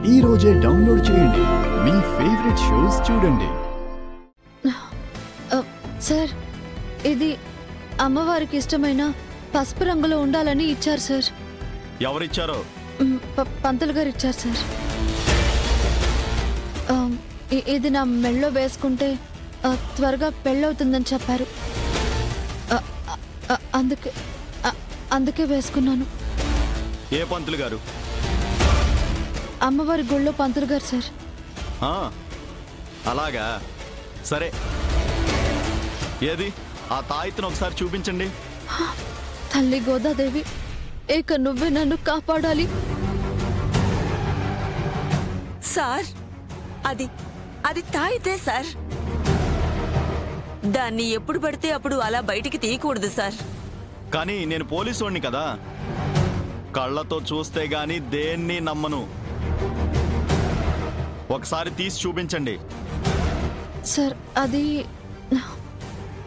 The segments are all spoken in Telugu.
ఈ రోజే డౌన్లోడ్ చేయండి. మీ ఫేవరెట్ షోస్ చూడండి. సార్, ఇది అమ్మవారికి ఇష్టమైన పసుపు రంగులో ఉండాలని ఇచ్చారు సార్. ఎవరిచ్చారో? పంతులు గారు ఇచ్చారు సార్. ఇది నా మెళ్ళో వేసుకుంటే త్వరగా పెళ్ళవుతుందని చెప్పారు. అందుకే వేసుకున్నాను. ఏ పంతులు గారు? అమ్మవారి గుళ్ళో పంతులు గారు సార్. అలాగా, సరే. ఏది ఆ తాయిత్తును ఒకసారి చూపించండి. తల్లి గోదాదేవి, ఏక నువ్వే నన్ను కాపాడాలి. సార్, అది తాయితే సార్. దాన్ని ఎప్పుడు పడితే అప్పుడు అలా బయటికి తీయకూడదు సార్. కానీ నేను పోలీసోడిని కదా, కళ్ళతో చూస్తే గాని దేన్ని నమ్మను. ఒకసారి తీసి చూపించండి. సార్, అది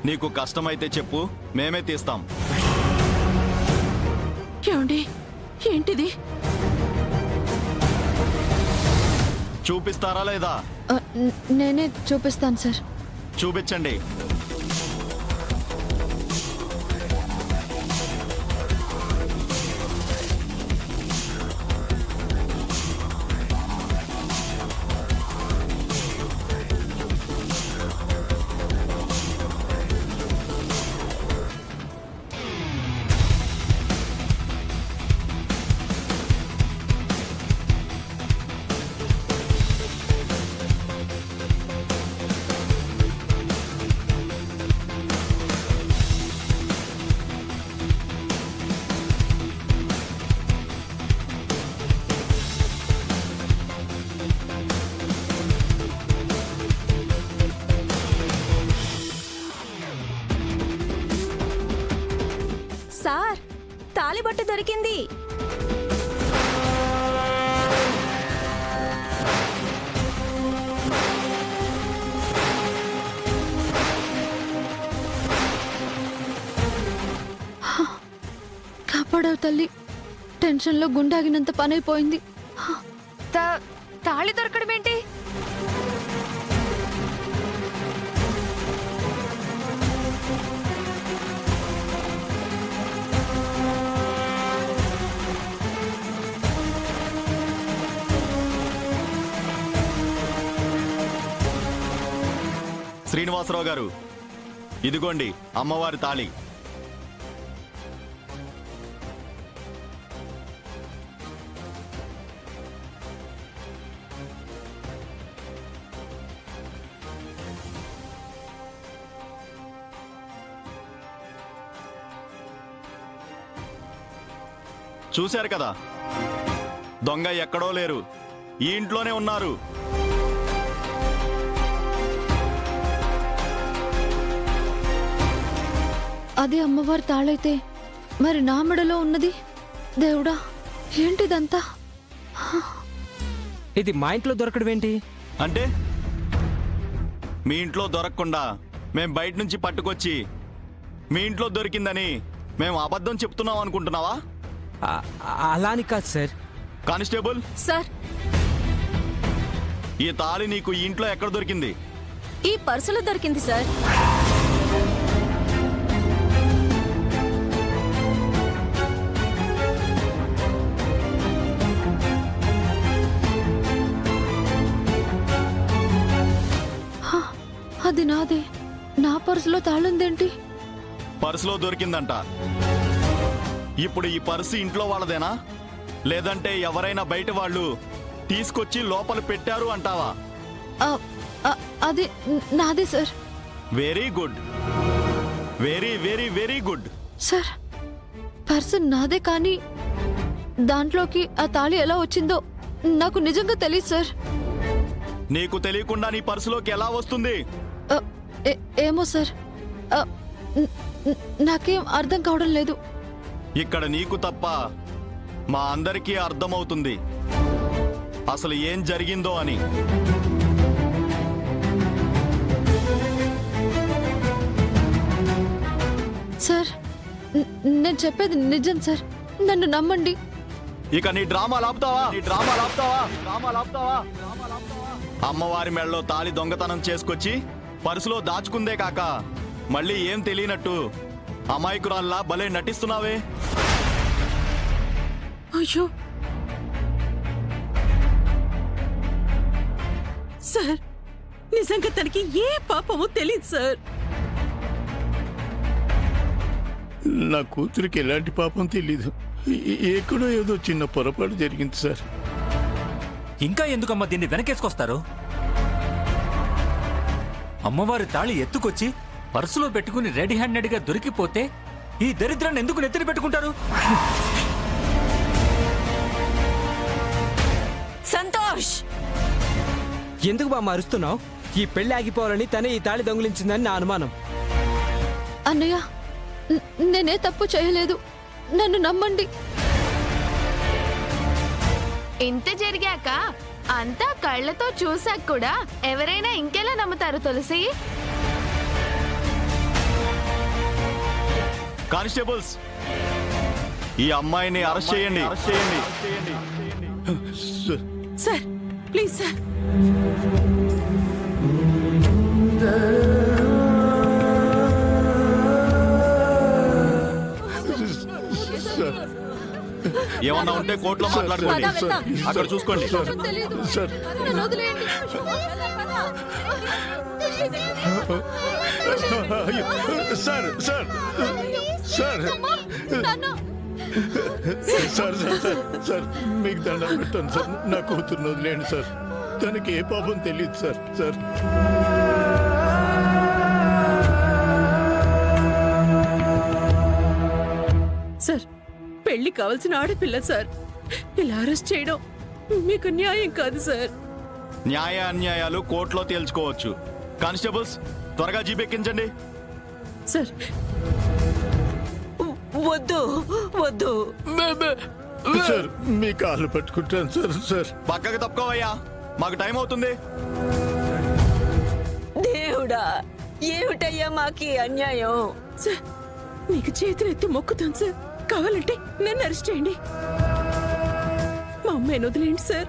నీకు కష్టమైతే చెప్పు, మేమే తీస్తాం. ఏమండి, ఏంటిది? చూపిస్తారా లేదా? నేనే చూపిస్తాను సార్. చూపించండి. సార్, తాళిబట్టు దొరికింది. కాపాడావు తల్లి. టెన్షన్లో గుండాగినంత పనైపోయింది. తాళి దొరకడం ఏంటి? శ్రీనివాసరావు గారు, ఇదిగోండి అమ్మవారి తాళి. చూశారు కదా, దొంగ ఎక్కడో లేరు, ఈ ఇంట్లోనే ఉన్నారు. అది అమ్మవారి తాళైతే మరి నా మెడలో ఉన్నది? దేవుడా, ఏంటిదంతా? ఇది మా ఇంట్లో దొరకడం ఏంటి? అంటే మీ ఇంట్లో దొరకకుండా మేం బయట నుంచి పట్టుకొచ్చి మీ ఇంట్లో దొరికిందని మేము అబద్ధం చెప్తున్నాం అనుకుంటున్నావా? అలాని కాదు సార్. కానిస్టేబుల్ సార్, ఈ తాళి నీకు ఈ ఇంట్లో ఎక్కడ దొరికింది? ఈ పర్సులో దొరికింది సార్. అది నాదే. నా పర్సులో తాళుందేంటి? పర్సులో దొరికిందంట. ఇప్పుడు ఈ పర్సు ఇంట్లో వాళ్ళదేనా, లేదంటే ఎవరైనా బయట వాళ్ళు తీసుకొచ్చి లోపల పెట్టారు అంటావా? అది నాదే sir. Very good, very very very good. Sir, purse నాదే, కానీ దాంట్లోకి ఆ తాళి ఎలా వచ్చిందో నాకు నిజంగా తెలియదు సార్. నీకు తెలియకుండా నీ పర్సులోకి ఎలా వస్తుంది? ఏమో సార్, నాకేం అర్థం కావడం లేదు. ఇక్కడ నీకు తప్ప మా అందరికీ అర్థమవుతుంది అసలు ఏం జరిగిందో అని. సార్, నేను చెప్పేది నిజం సార్, నన్ను నమ్మండి. ఇక నీ డ్రామాలు ఆపుతావా? అమ్మవారి మెడలో తాళి దొంగతనం చేసుకొచ్చి పర్సులో దాచుకుందే కాక మళ్ళీ ఏం తెలియనట్టు అమాయకురాల్లా భలే నటిస్తున్నావే. అయ్యో సార్, నిజంగా తనకి ఏ పాపమో తెలియదు సార్. నా కూతురికి ఎలాంటి పాపం తెలీదు. ఎక్కడో ఏదో చిన్న పొరపాటు జరిగింది సార్. ఇంకా ఎందుకమ్మా దీన్ని వెనకేసుకొస్తారు? అమ్మవారి తాళి ఎత్తుకొచ్చి పర్సులో పెట్టుకుని రెడీ హ్యాండెడ్ గా దొరికిపోతే ఈ దరిద్రాన్ని ఎందుకు నెత్తిన పెట్టుకుంటారు? సంతోష్, ఎందుకు బామ్మ అరుస్తున్నావు? ఈ పెళ్లి ఆగిపోవాలని తనే ఈ తాళి దొంగిలించిందని నా అనుమానం. అన్నయ్య, నేనే తప్పు చేయలేదు, నన్ను నమ్మండి. ఇంత జరిగాక అంతా కళ్ళతో చూసాక కూడా ఎవరైనా ఇంకెలా నమ్ముతారు తులసి? కానిస్టేబుల్స్, ఈ అమ్మాయిని అరెస్ట్ చేయండి. Sir please sir. ఏమన్నా ఉంటే కోర్టులో మాట్లాడుకోండి. అక్కడ చూసుకోండి. సార్ నన్ను వదిలేయండి. సార్ సార్ సార్ నాన్న, సార్ సార్ సార్ మీకు దండం పెట్టాను సార్. నా కూతురుని వదిలేండి సార్. తనకి ఏ పాపం తెలియదు సార్. సార్ సార్, పెళ్లి కావాల్సిన ఆడపిల్ల సార్. ఇలా అరెస్ట్ చేయడం మీకు న్యాయం కాదు సార్. న్యాయ అన్యాయాలు కోర్టులో తేల్చుకోవచ్చు. కానిస్టేబుల్స్, త్వరగా జీప్ ఎక్కించండి. సార్ వద్దు వద్దు. సార్ మీ కాళ్ళు పట్టుకుంటాను సార్. సార్ పక్కకి తప్పుకోవయ్యా, మాకు టైం అవుతుంది. దేవుడా, ఏమిటయ్యా మాకి అన్యాయం? సార్ మీకు చేతులు ఎత్తి మొక్కుతాను సార్. కావాలంటే నన్ను అరెస్ట్ చేయండి. మా అమ్మాయిని వదిలేండి సార్.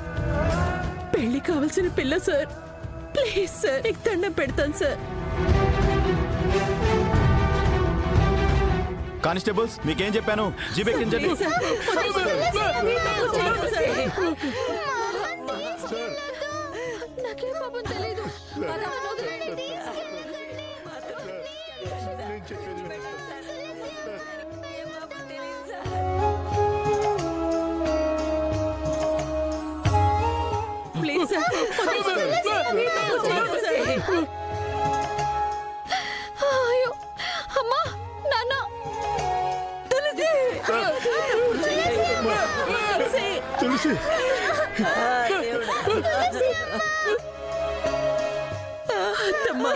పెళ్లి కావాల్సిన పిల్ల సార్. ప్లీజ్ సార్, నీకు దండం పెడతాను సార్. కానిస్టేబుల్స్, మీకేం చెప్పాను? జీప్ ఎక్కించండి. నాకే పాపం తెలీదు. నన్ను వదిలేయండి. Please sir. అయ్యో అమ్మా, నాన్న. తులసి అత్తమ్మా.